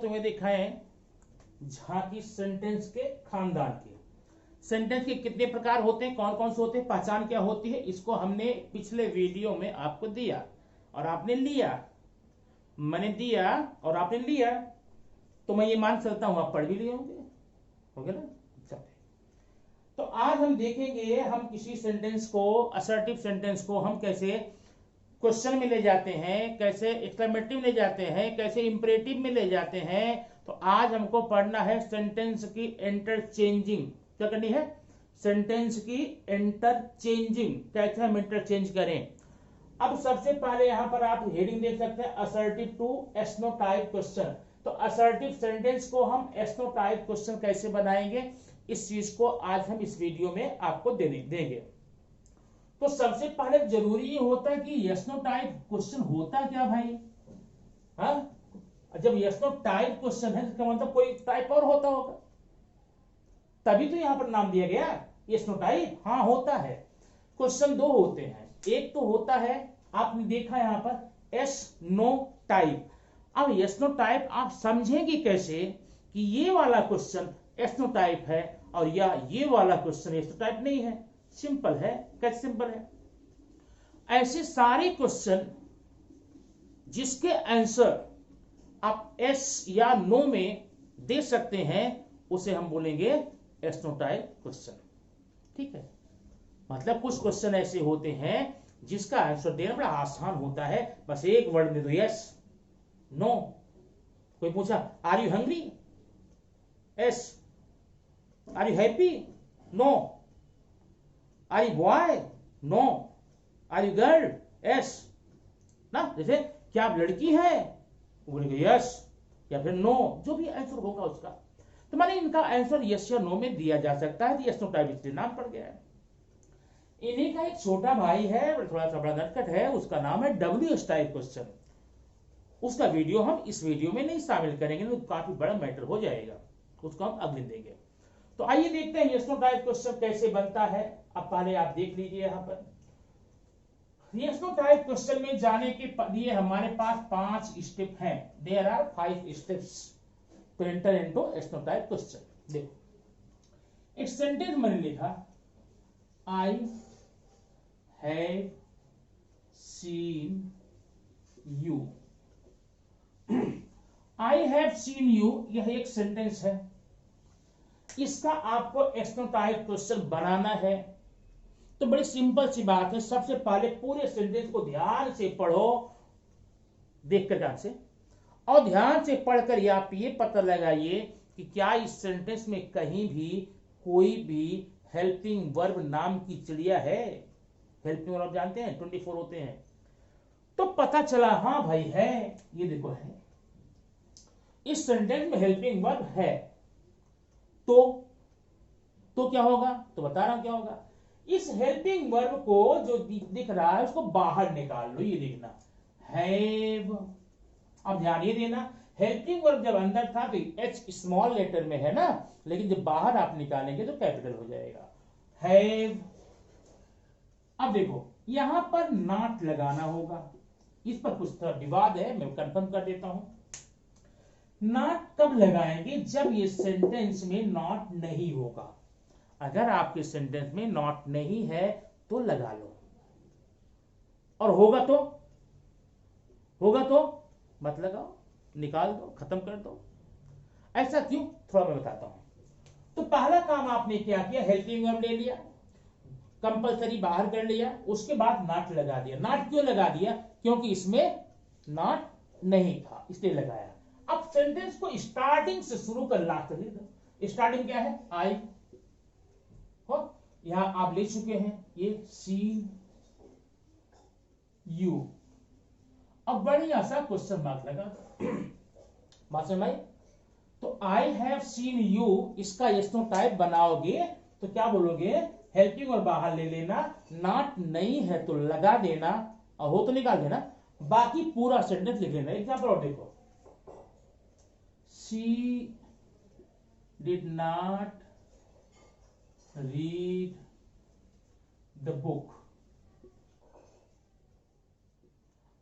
तुम्हें दिखाएं झांकी सेंटेंस के खानदान के। सेंटेंस के कितने प्रकार होते हैं, कौन कौन से होते हैं, पहचान क्या होती है, इसको हमने पिछले वीडियो में आपको दिया और आपने लिया, मैंने दिया और आपने लिया, तो मैं ये मान सकता हूं आप पढ़ भी लिए होंगे, हो गया ना। चलिए, तो आज हम देखेंगे हम किसी सेंटेंस को, असर्टिव सेंटेंस को हम कैसे क्वेश्चन में ले जाते हैं, कैसे एक्सक्लेमेटिव ले जाते हैं, कैसे इंपरेटिव में ले जाते हैं। तो आज हमको पढ़ना है सेंटेंस की इंटरचेंजिंग। क्या करनी है, सेंटेंस की इंटरचेंजिंग, कैसे हम इंटरचेंज करें। अब सबसे पहले यहां पर आप हेडिंग देख सकते हैं, असर्टिव टू एस्नोटाइप क्वेश्चन। तो असर्टिव सेंटेंस को हम एस्नोटाइप क्वेश्चन कैसे बनाएंगे, इस चीज को आज हम इस वीडियो में आपको देंगे। तो सबसे पहले जरूरी होता है कि यस नो टाइप क्वेश्चन होता क्या भाई। हाँ, जब यस नो टाइप क्वेश्चन है इसका मतलब कोई टाइप और होता होगा, तभी तो यहां पर नाम दिया गया यस नो टाइप। हाँ होता है, क्वेश्चन दो होते हैं, एक तो होता है आपने देखा यहां पर एस नो टाइप। अब यस नो टाइप आप समझेंगे कैसे कि ये वाला क्वेश्चन एस नो टाइप है और या ये वाला क्वेश्चन एस नो टाइप नहीं है। सिंपल है, कैसे सिंपल है, ऐसे सारे क्वेश्चन जिसके आंसर आप एस या नो में दे सकते हैं उसे हम बोलेंगे एस नो टाइप क्वेश्चन। ठीक है, मतलब कुछ क्वेश्चन ऐसे होते हैं जिसका आंसर देना बड़ा आसान होता है, बस एक वर्ड में दो, यस नो। कोई पूछा are you hungry, yes, are you happy, no, are you boy, no, are you girl, yes ना। जैसे क्या आप लड़की है, बोलेंगे यस या फिर नो, जो भी आंसर होगा उसका। तो माने इनका आंसर यस या नो में दिया जा सकता है, तो यस नो टाइप इसलिए नाम पड़ गया है। इन्हीं का एक छोटा भाई है, थोड़ा सा बड़ा नटखट है, उसका नाम है डब्ल्यू एस टाइप क्वेश्चन। उसका वीडियो हम इस वीडियो में नहीं शामिल करेंगे, तो काफी बड़ा मैटर हो जाएगा, उसको हम अगले देंगे। तो आइए देखते हैं यस नो टाइप क्वेश्चन कैसे बनता है। अब पहले आप देख लीजिए यहां पर यस नो टाइप क्वेश्चन में जाने के लिए हमारे पास 5 स्टेप हैं। There are 5 steps to enter into yes no type question. देखो एक सेंटेंस मैंने लिखा, I have seen you. I have seen you, यह एक सेंटेंस है, इसका आपको यस नो टाइप क्वेश्चन बनाना है। तो बड़ी सिंपल सी बात है, सबसे पहले पूरे सेंटेंस को ध्यान से पढ़ो, देखकर ध्यान से, और ध्यान से पढ़कर आप ये पता लगाइए कि क्या इस सेंटेंस में कहीं भी कोई भी हेल्पिंग वर्ब नाम की चिड़िया है। हेल्पिंग वर्ब जानते हैं 24 होते हैं। तो पता चला हाँ भाई है, ये देखो है, इस सेंटेंस में हेल्पिंग वर्ब है। तो क्या होगा, तो बता रहा हूं क्या होगा। इस हेल्पिंग वर्ब को जो दिख रहा है उसको बाहर निकाल लो, ये देखना हैव। अब ध्यान ये देना, हेल्पिंग वर्ब जब अंदर था तो एच स्मॉल लेटर में है ना, लेकिन जब बाहर आप निकालेंगे तो कैपिटल हो जाएगा, हैव। अब देखो यहां पर नॉट लगाना होगा, इस पर कुछ विवाद है, मैं कंफर्म कर देता हूं। नॉट कब लगाएंगे, जब ये सेंटेंस में नॉट नहीं होगा। अगर आपके सेंटेंस में नॉट नहीं है तो लगा लो, और होगा तो मत लगाओ, निकाल दो, खत्म कर दो। ऐसा क्यों, थोड़ा मैं बताता हूं। तो पहला काम आपने क्या किया, हेल्पिंग वर्ब ले लिया, कंपलसरी बाहर कर लिया, उसके बाद नॉट लगा दिया। नॉट क्यों लगा दिया, क्योंकि इसमें नॉट नहीं था इसलिए लगाया। अब सेंटेंस को स्टार्टिंग से शुरू कर लास्ट तक। स्टार्टिंग क्या है, आई हो, यहां आप ले चुके हैं ये सीन यू। अब बढ़िया सा क्वेश्चन मार्क लगा दो, बात समझ आई। तो आई हैव सीन यू, इसका यस नो टाइप बनाओगे तो क्या बोलोगे, हेल्पिंग और बाहर ले लेना, नॉट नहीं है तो लगा देना, और हो तो निकाल देना, बाकी पूरा सेंटेंस लिख लेना। एग्जाम्पल और देखो, she did not read the book.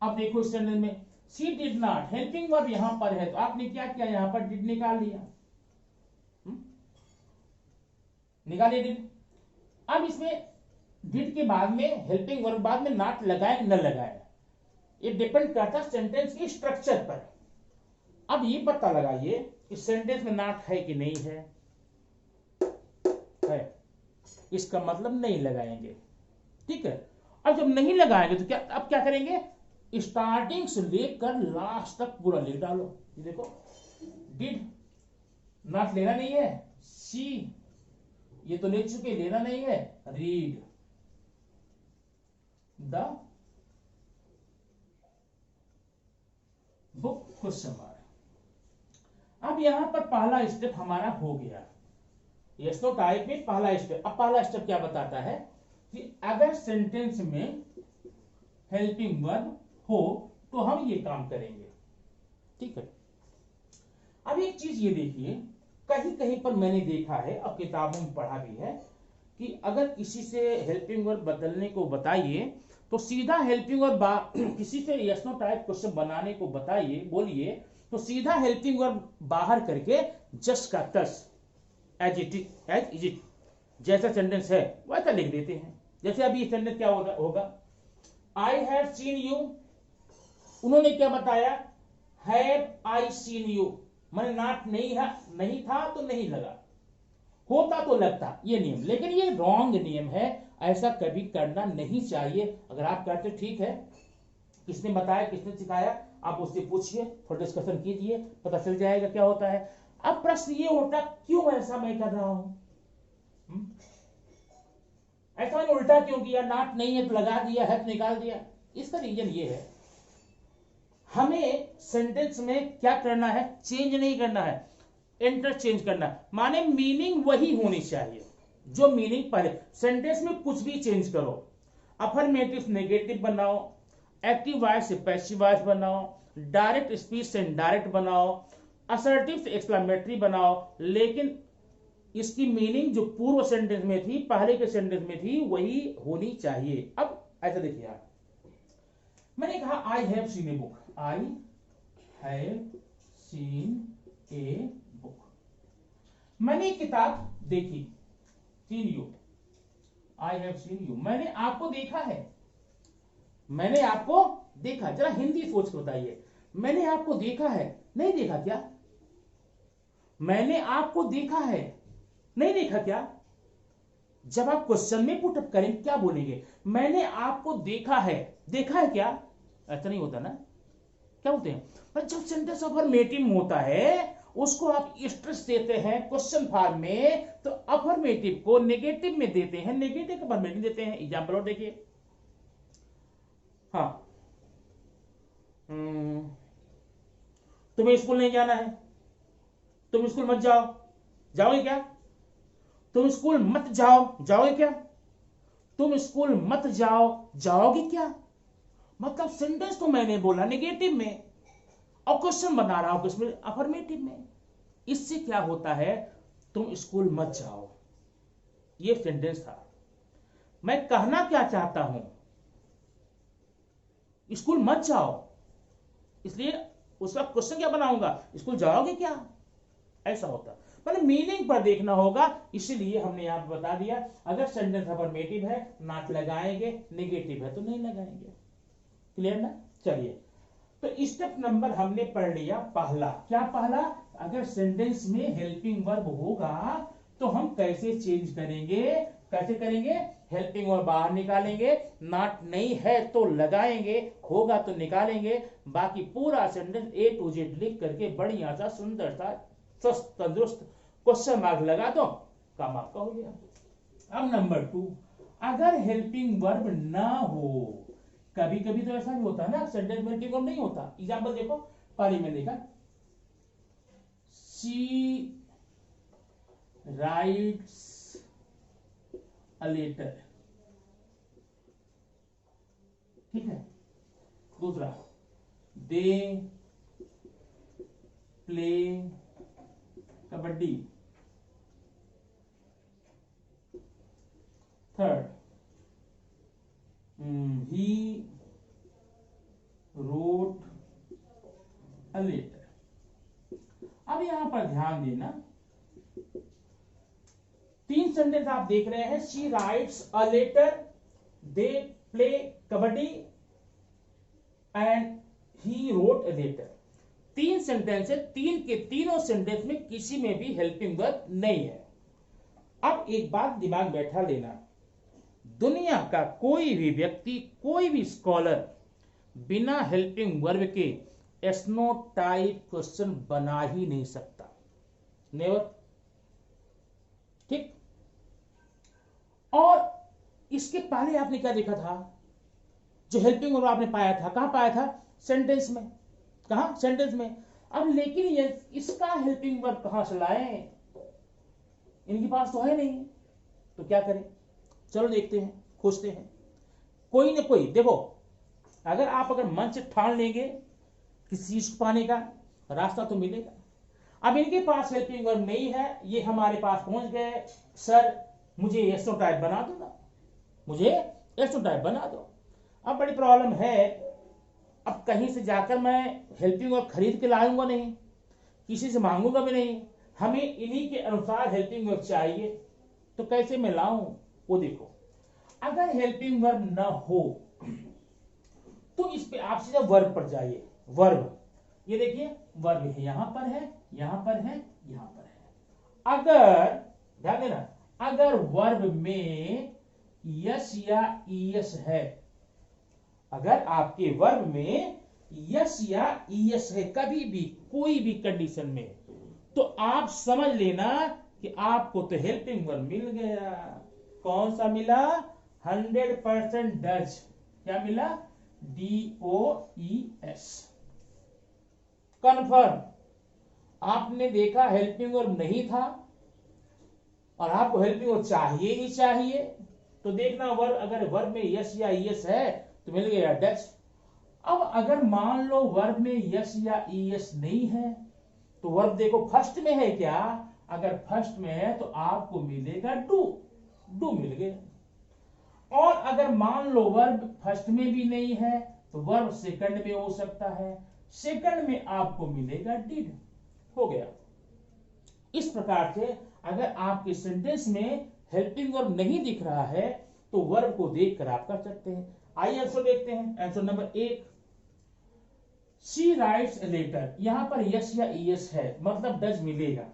अब देखो इस सेंटेंस में she did not, helping verb यहां पर है तो आपने क्या किया, यहां पर डिड निकाल लिया, निकालिए डिड। अब इसमें डिड के बाद में हेल्पिंग वर्ब बाद में नॉट लगाए न लगाए, ये डिपेंड करता है सेंटेंस के स्ट्रक्चर पर। अब ये पता लगाइए कि सेंटेंस में नॉट है कि नहीं है, इसका मतलब नहीं लगाएंगे, ठीक है। अब जब नहीं लगाएंगे तो क्या, अब क्या करेंगे, स्टार्टिंग से लेकर लास्ट तक पूरा लिख डालो। ये देखो, डिड नॉट लेना नहीं है, सी ये तो ले चुके, लेना नहीं है, read the book question mark. अब यहां पर पहला स्टेप हमारा हो गया, यस नो टाइप में पहला स्टेप। अब पहला स्टेप क्या बताता है कि अगर सेंटेंस में हेल्पिंग वर्ब हो तो हम ये काम करेंगे, ठीक है। अब एक चीज ये देखिए, कहीं कहीं पर मैंने देखा है और किताबों में पढ़ा भी है कि अगर किसी से हेल्पिंग वर्ब बदलने को बताइए तो सीधा हेल्पिंग वर्ब किसी से यस नो टाइप क्वेश्चन बनाने को बताइए, बोलिए तो सीधा हेल्पिंग वर्ब बाहर करके जस्ट का तस एज इट इज, जैसा सेंटेंस है वैसा लिख देते हैं। जैसे अभी सेंटेंस क्या होगा, आई हैव सीन यू, उन्होंने क्या बताया, हैव आई सीन यू, मैंने नॉट नहीं था तो नहीं लगा, होता तो लगता, ये नियम। लेकिन ये रॉन्ग नियम है, ऐसा कभी करना नहीं चाहिए। अगर आप करते ठीक है, किसने बताया, किसने सिखाया, आप उससे पूछिए, थोड़ा डिस्कशन कीजिए, पता चल जाएगा क्या होता है। अब प्रश्न ये उठा, क्यों ऐसा मैं कर रहा हूं, ऐसा मैंने उल्टा क्यों किया, नॉट नहीं है तो लगा दिया, है तो निकाल दिया। इसका रीजन ये है, हमें सेंटेंस में क्या करना है, चेंज नहीं करना है, इंटरचेंज करना, माने मीनिंग वही होनी चाहिए जो मीनिंग पहले। सेंटेंस में कुछ भी चेंज करो, अफर्मेटिव नेगेटिव बनाओ, एक्टिव वॉइस से पैसिव वॉइस बनाओ, डायरेक्ट स्पीच से इनडायरेक्ट बनाओ, असर्टिव से एक्सक्लेमेटरी बनाओ, लेकिन इसकी मीनिंग जो पूर्व सेंटेंस में थी, पहले के सेंटेंस में थी, वही होनी चाहिए। अब ऐसा देखिए आप, मैंने कहा आई have scene a book, I have scene a book, मैंने किताब देखी, scene you, I have seen you, मैंने आपको देखा है, मैंने आपको देखा, जरा हिंदी सोच के बताइए, मैंने आपको देखा है, नहीं देखा क्या, मैंने आपको देखा है, नहीं देखा क्या। जब आप क्वेश्चन में पुटअप करेंगे क्या बोलेंगे, मैंने आपको देखा है क्या, ऐसा नहीं होता ना, क्या बोलते हैं। पर जब सेंटेंस अफर्मेटिव होता है उसको आप स्ट्रेस देते हैं क्वेश्चन फॉर्म में, तो अफर्मेटिव को नेगेटिव में देते हैं, नेगेटिव को अफर्मेटिव देते हैं। एग्जांपल और देखिए, हाँ तुम्हें स्कूल नहीं जाना है, तुम स्कूल मत जाओ, जाओगे क्या, तुम स्कूल मत जाओ, जाओगे क्या, तुम स्कूल मत जाओ, जाओगे क्या। मतलब सेंटेंस तो मैंने बोला नेगेटिव में और क्वेश्चन बना रहा हूं किसमें, अफर्मेटिव में। इससे क्या होता है, तुम स्कूल मत जाओ, ये सेंटेंस था। मैं कहना क्या चाहता हूं, स्कूल मत जाओ, इसलिए उसका क्वेश्चन क्या बनाऊंगा, स्कूल जाओगे क्या, ऐसा होता। मतलब मीनिंग पर देखना होगा, इसीलिए हमने यहां पर बता दिया, अगर सेंटेंस अफर्मेटिव है नॉट लगाएंगे, नेगेटिव है तो नहीं लगाएंगे। क्लियर ना। चलिए, तो स्टेप नंबर हमने पढ़ लिया पहला, क्या पहला, अगर सेंटेंस में हेल्पिंग वर्ब होगा तो हम कैसे चेंज करेंगे, कैसे करेंगे, हेल्पिंग वर्ब बाहर निकालेंगे, नॉट नहीं है तो लगाएंगे, होगा तो निकालेंगे, बाकी पूरा सेंटेंस ए टू जेड लिख करके बढ़िया सा सुंदर सा स्वस्थ तंदुरुस्त क्वेश्चन मार्क लगा दो, काम आपका हो गया। अब नंबर 2, अगर हेल्पिंग वर्ब ना हो, कभी कभी तो ऐसा भी होता है ना, सेंटेंस में हेल्पिंग वर्ब नहीं होता। एग्जांपल देखो, पहले में देखा, शी राइट्स अ लेटर, ठीक है। दूसरा, they play kabaddi. Third, he wrote a letter. अब यहां पर ध्यान देना, 3 सेंटेंस आप देख रहे हैं। She writes a letter, they play kabaddi and he wrote a letter. 3 sentence है, 3 के तीनों सेंटेंस में किसी में भी हेल्पिंग वर्ब नहीं है। अब एक बात दिमाग बैठा लेना, दुनिया का कोई भी व्यक्ति, कोई भी स्कॉलर बिना हेल्पिंग वर्ब के एस्नो टाइप क्वेश्चन बना ही नहीं सकता, नेवर। ठीक। और इसके पहले आपने क्या देखा था, जो हेल्पिंग वर्ब आपने पाया था, कहां पाया था, सेंटेंस में। कहां, सेंटेंस में। अब लेकिन ये इसका हेल्पिंग वर्ब कहां से लाएं, इनके पास तो है नहीं, तो क्या करें, चलो देखते हैं, खोजते हैं। कोई ना कोई, देखो अगर मन से ठान लेंगे किसी चीज को पाने का, रास्ता तो मिलेगा। अब इनके पास हेल्पिंग वर्ब नहीं है, ये हमारे पास पहुंच गए, सर मुझे एस्नो टाइप बना दो ना, मुझे एस्नो टाइप बना दो। अब बड़ी प्रॉब्लम है, अब कहीं से जाकर मैं हेल्पिंग वर्ब खरीद के लाऊंगा नहीं, किसी से मांगूंगा भी नहीं, हमें इन्हीं के अनुसार हेल्पिंग वर्ब चाहिए, तो कैसे मैं लाऊं, वो देखो। अगर हेल्पिंग वर्ब ना हो तो इस पे आप सीधा वर्ब पर जाइए, वर्ब। ये देखिए वर्ब है, यहां पर है, यहां पर है, यहां पर है। अगर ध्यान देना, अगर वर्ब में यस या ईएस है, अगर आपके वर्ब में यस या ईएस है कभी भी कोई भी कंडीशन में, तो आप समझ लेना कि आपको तो हेल्पिंग वर्ब मिल गया। कौन सा मिला, 100% डज। क्या मिला, DOES, कन्फर्म। आपने देखा हेल्पिंग वर्ब नहीं था और आपको हेल्पिंग वर्ब चाहिए ही चाहिए, तो देखना वर्ब, अगर वर्ब में यस या ईएस है तो मिल गया डच। अब अगर मान लो वर्ब में यस या ईएस नहीं है, तो वर्ब देखो फर्स्ट में है क्या, अगर फर्स्ट में है तो आपको मिलेगा डू, डू मिल गया। और अगर मान लो वर्ब फर्स्ट में भी नहीं है तो वर्ब सेकंड में हो सकता है, सेकंड में आपको मिलेगा डिड, हो गया। इस प्रकार से अगर आपके सेंटेंस में हेल्पिंग वर्ब नहीं दिख रहा है तो वर्ब को देखकर आप कर सकते हैं। आइए आंसर देखते हैं। Answer number 1, she writes a letter, यहां पर यस या ईएस है, मतलब डज मिलेगा,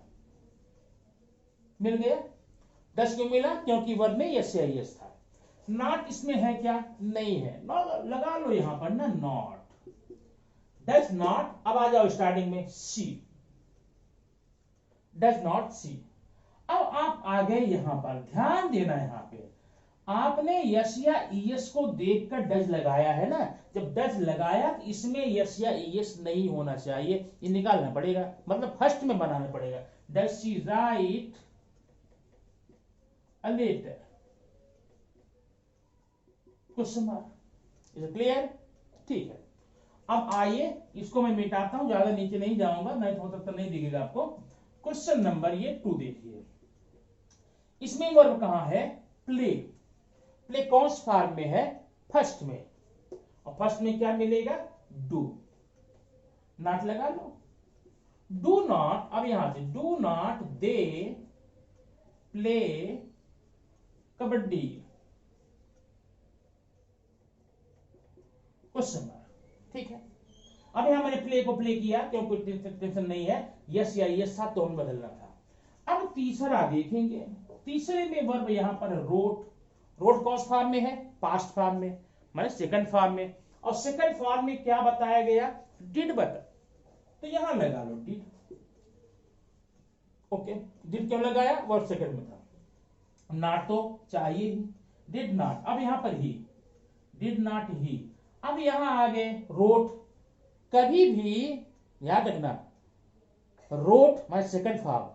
मिल गया। डज क्यों मिला, क्योंकि वर्ब में यस या ईएस था। नॉट इसमें है क्या, नहीं है, लगा लो यहां पर ना नॉट, डज नॉट। अब आ जाओ स्टार्टिंग में, सी, डज नॉट सी। अब आप आ गए यहां पर, ध्यान देना, यहां पे आपने यस या ईएस को देखकर डज लगाया है ना, जब डज लगाया तो इसमें यस या ईएस नहीं होना चाहिए, ये निकालना पड़ेगा, मतलब फर्स्ट में बनाना पड़ेगा। Does she write a letter, question mark. Is clear, ठीक है। अब आइए इसको मैं मिटाता हूं, ज्यादा नीचे नहीं जाऊंगा, नहीं तो हो सकता नहीं दिखेगा आपको। क्वेश्चन नंबर ये 2 देखिए, इसमें वर्ब कहां है, प्ले। प्ले कौन से फॉर्म में है, फर्स्ट में, और फर्स्ट में क्या मिलेगा, डू। नॉट लगा लो, डू नॉट। अब यहां से do not they play kabaddi, question mark, ठीक है। अब यहां मैंने प्ले को प्ले किया, क्योंकि टेंशन नहीं है, यस या यस था तो हम बदलना था। अब तीसरा देखेंगे, तीसरे में वर्ब यहां पर रोट। रोट कौन फॉर्म में है, पास्ट फॉर्म में, माने सेकंड फॉर्म में, और सेकंड फॉर्म में क्या बताया गया, डिड बता, तो यहां लगा लो डिड। ओके, डिड क्यों लगाया, वर्ब सेकंड में था, नॉट तो चाहिए ही, डिड नॉट। अब यहां पर ही, डिड नॉट ही। अब यहां आ गए रोट, कभी भी याद रखना, रोट माने सेकंड फॉर्म,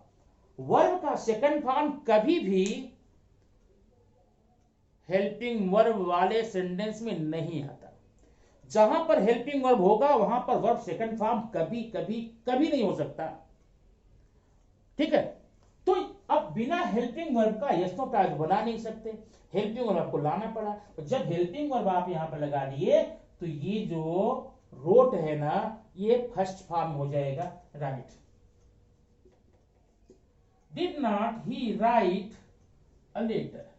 वर्ब का सेकंड फॉर्म कभी भी हेल्पिंग वर्ब वाले सेंटेंस में नहीं आता। जहां पर हेल्पिंग वर्ब होगा वहां पर वर्ब सेकंड फॉर्म कभी कभी कभी नहीं हो सकता, ठीक है। तो अब बिना हेल्पिंग वर्ब का यस नो टाइप बना नहीं सकते, हेल्पिंग वर्ब आपको लाना पड़ा। तो जब हेल्पिंग वर्ब आप यहां पर लगा दिए तो ये जो रोट है ना, ये फर्स्ट फॉर्म हो जाएगा right. Did not he write a letter.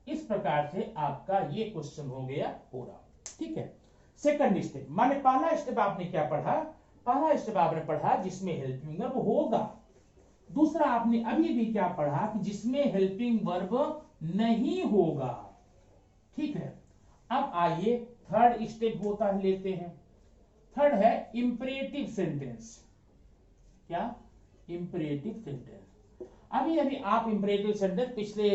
इस प्रकार से आपका ये क्वेश्चन हो गया पूरा। ठीक है, सेकंड स्टेप, माने पहला स्टेप आपने क्या पढ़ा, पहला स्टेप आपने पढ़ा जिसमें हेल्पिंग वर्ब होगा। दूसरा आपने अभी भी क्या पढ़ा कि जिसमें हेल्पिंग वर्ब नहीं होगा। ठीक है, अब आइए थर्ड स्टेप होता है, लेते हैं। थर्ड है इंपरेटिव सेंटेंस। क्या? Imperative sentence. अभी अभी आप इंपरेटिव सेंटेंस पिछले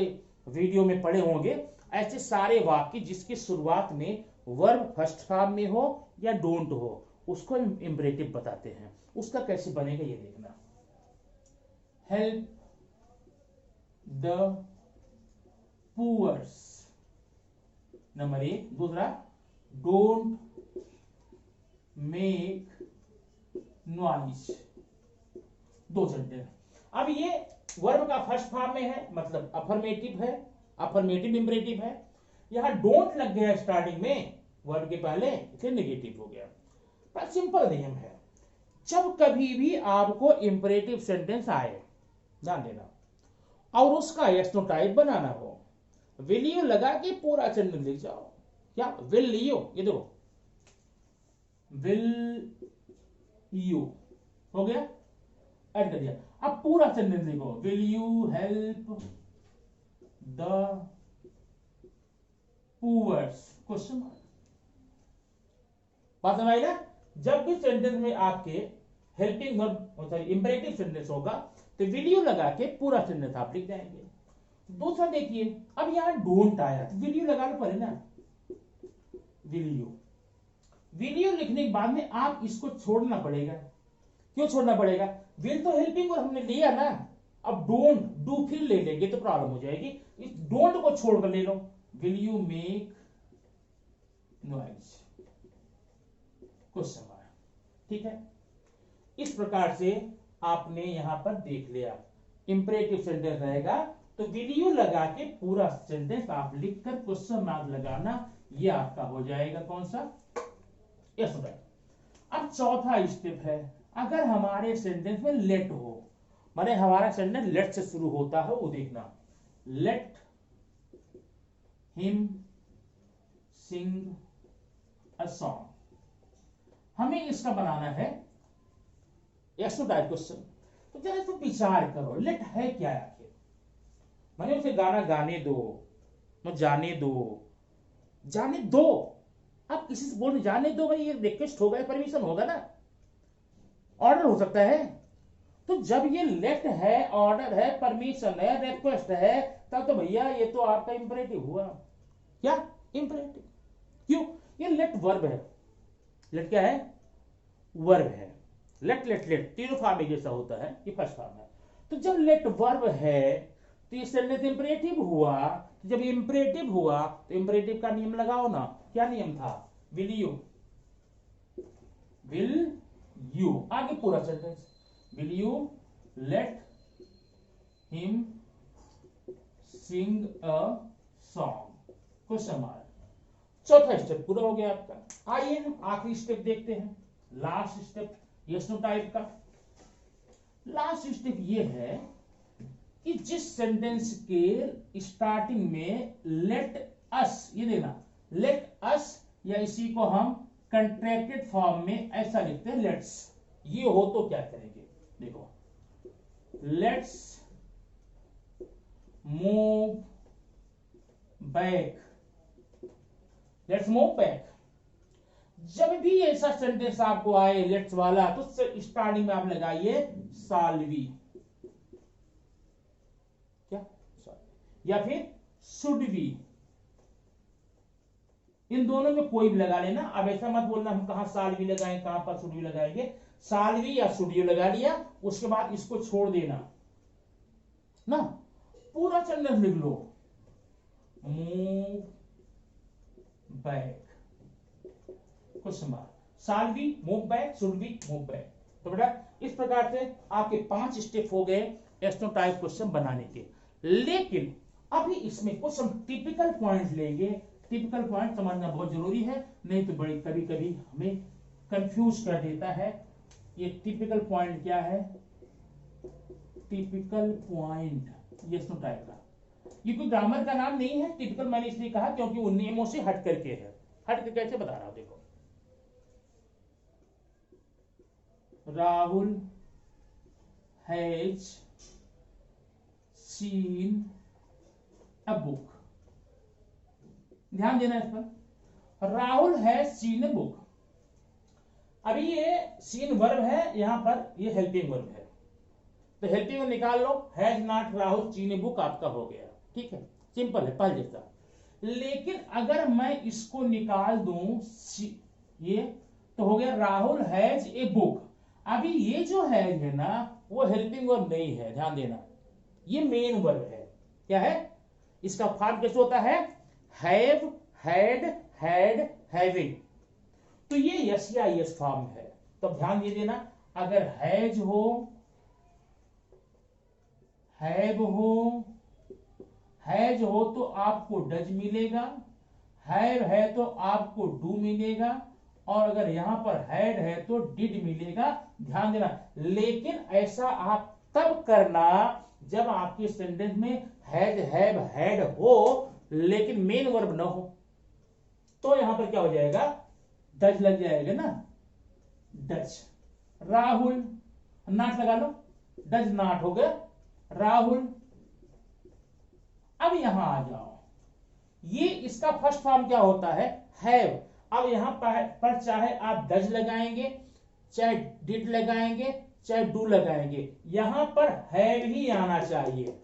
वीडियो में पढ़े होंगे। ऐसे सारे वाक्य जिसकी शुरुआत में वर्ब फर्स्ट फॉर्म में हो या डोंट हो, उसको इंपरेटिव बताते हैं। उसका कैसे बनेगा ये देखना। Help the poors, number 1। दूसरा, डोंट मेक नॉइज। 2 सेंटेंस। अब ये वर्ब का फर्स्ट फॉर्म में है, मतलब अफर्मेटिव है, अफर्मेटिव इंपरेटिव है। यहां डोंट लग गया स्टार्टिंग में वर्ब के पहले, फिर नेगेटिव हो गया। पर सिंपल नियम है, जब कभी भी आपको इंपरेटिव सेंटेंस आए, ध्यान देना, और उसका यस नो टाइप बनाना हो, विल यू लगा के पूरा सेंटेंस लिख जाओ। क्या? विल यू, ये देखो, विल यू हो गया, ऐड कर दिया। अब पूरा सेंटेंस लिखो, will you help the poors, question mark. बात समझ आई ना? जब भी सेंटेंस में आपके helping verb, sorry imperative sentence होगा, तो विल यू लगा के पूरा सेंटेंस आप लिख जाएंगे। दूसरा देखिए, अब यहां डोंट आया तो विल यू लगा लो पहले ना, विल यू। विल यू लिखने के बाद में आप इसको छोड़ना पड़ेगा। क्यों छोड़ना पड़ेगा? विल तो हेल्पिंग वर्ब हमने लिया ना, अब डोंट डू फिर ले लेंगे तो प्रॉब्लम हो जाएगी। इस डोंट को छोड़कर ले लो, will you make noise, question mark. ठीक है, इस प्रकार से आपने यहां पर देख लिया। इंपरेटिव सेंटेंस रहेगा तो विल यू लगा के पूरा सेंटेंस आप लिखकर क्वेश्चन मार्क लगाना, ये आपका हो जाएगा कौन सा? यस। अब चौथा स्टेप है, अगर हमारे सेंटेंस में लेट हो, माने हमारा सेंटेंस लेट से शुरू होता है, वो देखना। Let him Singh a song, हमें इसका बनाना है यस नो टाइप क्वेश्चन। तो जरा इसको विचार करो, लेट है क्या आखिर? माने उसे गाना गाने दो, मत जाने दो, जाने दो। आप किसी से बोल जाने दो भाई, ये रिक्वेस्ट होगा, परमिशन होगा ना, ऑर्डर हो सकता है। तो जब ये लेट है, ऑर्डर है, परमिशन है, रिक्वेस्ट है, तब तो भैया ये तो आपका इंपरेटिव हुआ। क्या? इंपरेटिव। क्यों? ये लेट वर्ब है। लेट क्या है? वर्ब है। लेट लेट लेट तीनों फॉर्म में जैसा होता है, ये फर्स्ट फॉर्म है। तो जब लेट वर्ब है तो ये सेंटेंस इंपरेटिव हुआ। जब इंपरेटिव हुआ तो इंपरेटिव का नियम लगाओ ना। क्या नियम था? विल यू, विल यू, आगे पूरा sentence, will you let him Singh a song, question mark. चौथा स्टेप पूरा हो गया आपका। आइए हम आखिरी स्टेप देखते हैं, last step yes no type का। लास्ट स्टेप ये है कि जिस सेंटेंस के स्टार्टिंग में लेट अस, ये देखना, लेट अस, या इसी को हम कंट्रैक्टेड फॉर्म में ऐसा लिखते हैं लेट्स, ये हो तो क्या करेंगे? देखो, let's move back, let's move back. जब भी ऐसा सेंटेंस आपको आए लेट्स वाला, तो स्टार्टिंग में आप लगाइए साल्वी, क्या? या फिर शुड बी, इन दोनों में कोई भी लगा लेना। अब ऐसा मत बोलना हम कहां साल्वी लगाएं, कहां पर शुड बी लगाएंगे। साल्वी या शुड बी लगा लिया, उसके बाद इसको छोड़ देना ना, पूरा सेंटेंस लिख लो, move back, question mark. Salvi move back, should be move back. तो बेटा इस प्रकार से आपके 5 स्टेप हो गए यस नो टाइप क्वेश्चन बनाने के। लेकिन अभी इसमें कुछ हम टिपिकल पॉइंट लेंगे टिपिकल पॉइंट समझना बहुत जरूरी है, नहीं तो बड़ी कभी कभी हमें कंफ्यूज कर देता है। ये टिपिकल पॉइंट क्या है, typical point yes no type का, ये कोई ग्रामर का नाम नहीं है। टिपिकल मैंने इसलिए कहा क्योंकि उन नियमों से हट करके है। हट के कैसे बता रहा हूं, देखो Rahul has seen a book, ध्यान देना इस पर, Rahul has seen a book. अभी ये सीन वर्ब है, यहां पर ये हेल्पिंग वर्ब है, तो हेल्पिंग वर्ब निकाल लो, has not Rahul seen a book आपका हो गया, ठीक है, सिंपल है पहले जैसा। लेकिन अगर मैं इसको निकाल दूं ये, तो हो गया राहुल हैज ए बुक। अभी ये जो हैज है ना, वो हेल्पिंग वर्ब नहीं है, ध्यान देना, ये मेन वर्ब है। क्या है, इसका फॉर्म कैसे होता है, हैव, हैड, हैड, हैविंग, तो ये यस या यस फॉर्म है। तो ध्यान दे देना, अगर हैज हो, हैव हो, हैज हो तो आपको डज मिलेगा, हैव है तो आपको डू मिलेगा, और अगर यहां पर हैड है तो डिड मिलेगा, ध्यान देना। लेकिन ऐसा आप तब करना जब आपके सेंटेंस में हैज, हैव, हैड हो लेकिन मेन वर्ब न हो, तो यहां पर क्या हो जाएगा, डज लग जाएगा ना, डज। राहुल, नॉट लगा लो, डज नॉट हो गया राहुल। अब यहां आ जाओ, ये इसका फर्स्ट फॉर्म क्या होता है, हैव। अब यहां पर चाहे आप डज लगाएंगे, चाहे डिड लगाएंगे, चाहे डू लगाएंगे, यहां पर हैव ही आना चाहिए।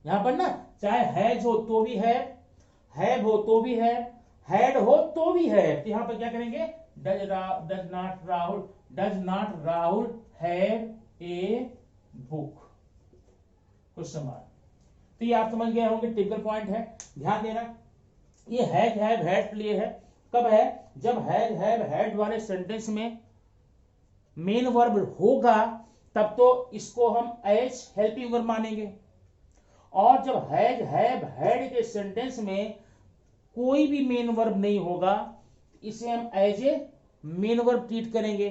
यहां पर ना, चाहे हैज हो तो भी हैव हो तो भी हैड हो तो भी है, तो यहां पर क्या करेंगे, does not Rahul, does not Rahul have a book, कुछ समान। तो ये आप समझ गए होंगे टिपिकल पॉइंट है। ध्यान देना, ये हैज, हैव, हैड लिए है, कब है, जब हैज, हैव, हैड वाले सेंटेंस में मेन वर्ब होगा, तब तो इसको हम एज हेल्पिंग वर्ब मानेंगे। और जब हैज, हैव, हैड के सेंटेंस में कोई भी मेन वर्ब नहीं होगा, इसे हम as a main verb treat करेंगे।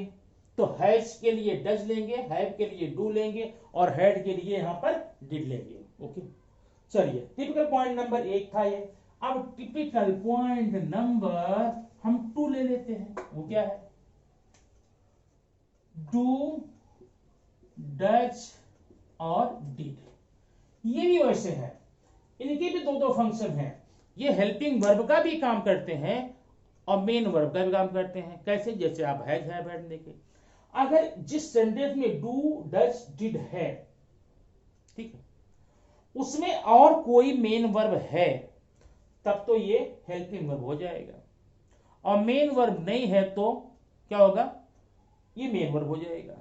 तो हैज के लिए डज लेंगे, हैव के लिए डू लेंगे, और हैड के लिए यहां पर डिड लेंगे। ओके, चलिए टिपिकल पॉइंट नंबर 1 था ये। अब टिपिकल पॉइंट नंबर हम 2 ले लेते हैं, वो क्या है, डू, डज और डिड। ये भी वैसे है, इनके भी दो फंक्शन हैं, ये हेल्पिंग वर्ब का भी काम करते हैं और मेन वर्ब का भी काम करते हैं। कैसे, जैसे आप हैज, हैव, हैड देखें, अगर जिस सेंटेंस में डू, डज, डिड है, ठीक है, उसमें और कोई मेन वर्ब है, तब तो ये हेल्पिंग वर्ब हो जाएगा, और मेन वर्ब नहीं है तो क्या होगा, ये मेन वर्ब हो जाएगा।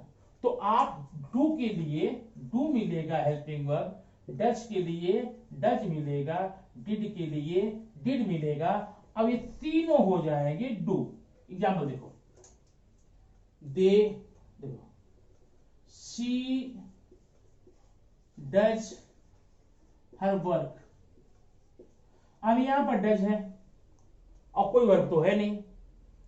तो आप डू के लिए डू मिलेगा हेल्पिंग वर्ब, डज के लिए डज मिलेगा, डिड के लिए डिड मिलेगा। अब ये तीनों हो जाएंगे डू। एग्जाम्पल देखो, देखो, शी डज हर वर्क। अब यहां पर डज है और कोई वर्ब तो है नहीं,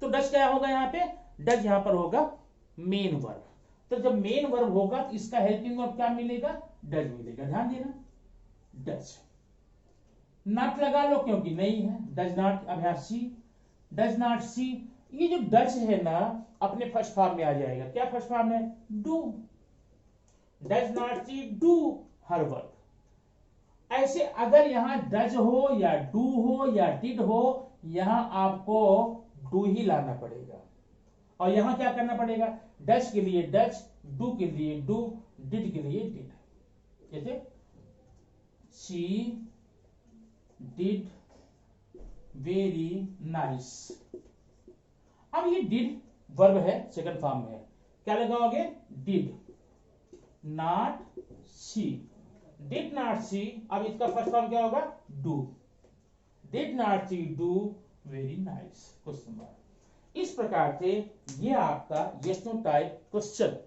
तो डज क्या होगा, यहां पे डज यहां पर होगा मेन वर्ब। तो जब मेन वर्ब होगा तो इसका हेल्पिंग वर्ब क्या मिलेगा, डज मिलेगा। ध्यान देना, डज। नॉट लगा लो क्योंकि नहीं है, डज नॉट। अब यहां सी, डज नॉट सी, ये जो डज है ना अपने फर्स्ट फॉर्म में आ जाएगा। क्या फर्स्ट फॉर्म है, do. Does not see do her work. ऐसे अगर यहां डज हो या डू हो या डिड हो, यहां आपको डू ही लाना पड़ेगा, और यहां क्या करना पड़ेगा, डज के लिए डज, डू के लिए डू, डिड के लिए डिड। जैसे शी डिड वेरी नाइस। अब ये डिड वर्ब है, सेकंड फॉर्म में है, क्या लगाओगे, did not see, did not see. अब इसका फर्स्ट फॉर्म क्या होगा, do, did not see do very nice, question mark. इस प्रकार से ये आपका yes no type question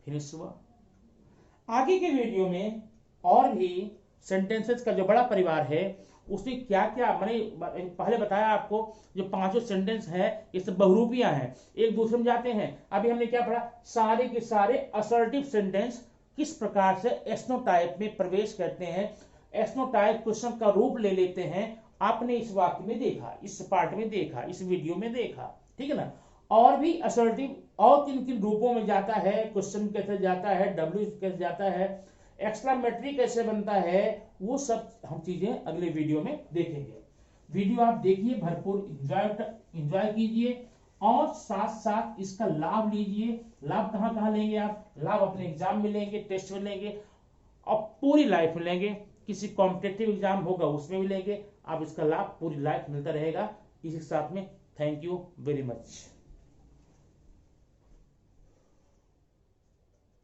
finish हुआ। आगे के वीडियो में और भी सेंटेंसेस का जो बड़ा परिवार है उसमें क्या क्या मैंने पहले बताया आपको, जो पांचों सेंटेंस है ये सब बहुरूपियां हैं, एक दूसरे में जाते हैं। अभी हमने क्या पढ़ा, सारे के सारे असर्टिव सेंटेंस किस प्रकार से एस्नोटाइप में प्रवेश करते हैं, एस्नोटाइप क्वेश्चन का रूप ले लेते हैं, आपने इस वाक्य में देखा, इस पार्ट में देखा, इस वीडियो में देखा, ठीक है ना। और भी असर्टिव और किन किन रूपों में जाता है, क्वेश्चन कैसे जाता है, डब्ल्यू कैसे जाता है, एक्सक्लामेटरी कैसे बनता है, वो सब हम चीजें अगले वीडियो में देखेंगे। वीडियो आप देखिए, भरपूर एंजॉय कीजिए और साथ साथ इसका लाभ लीजिए। लाभ कहाँ कहाँ लेंगे आप, लाभ अपने एग्जाम में लेंगे, टेस्ट में लेंगे और पूरी लाइफ में लेंगे, किसी कॉम्पिटेटिव एग्जाम होगा उसमें भी लेंगे। आप इसका लाभ पूरी लाइफ मिलता रहेगा। इसी के साथ में थैंक यू वेरी मच।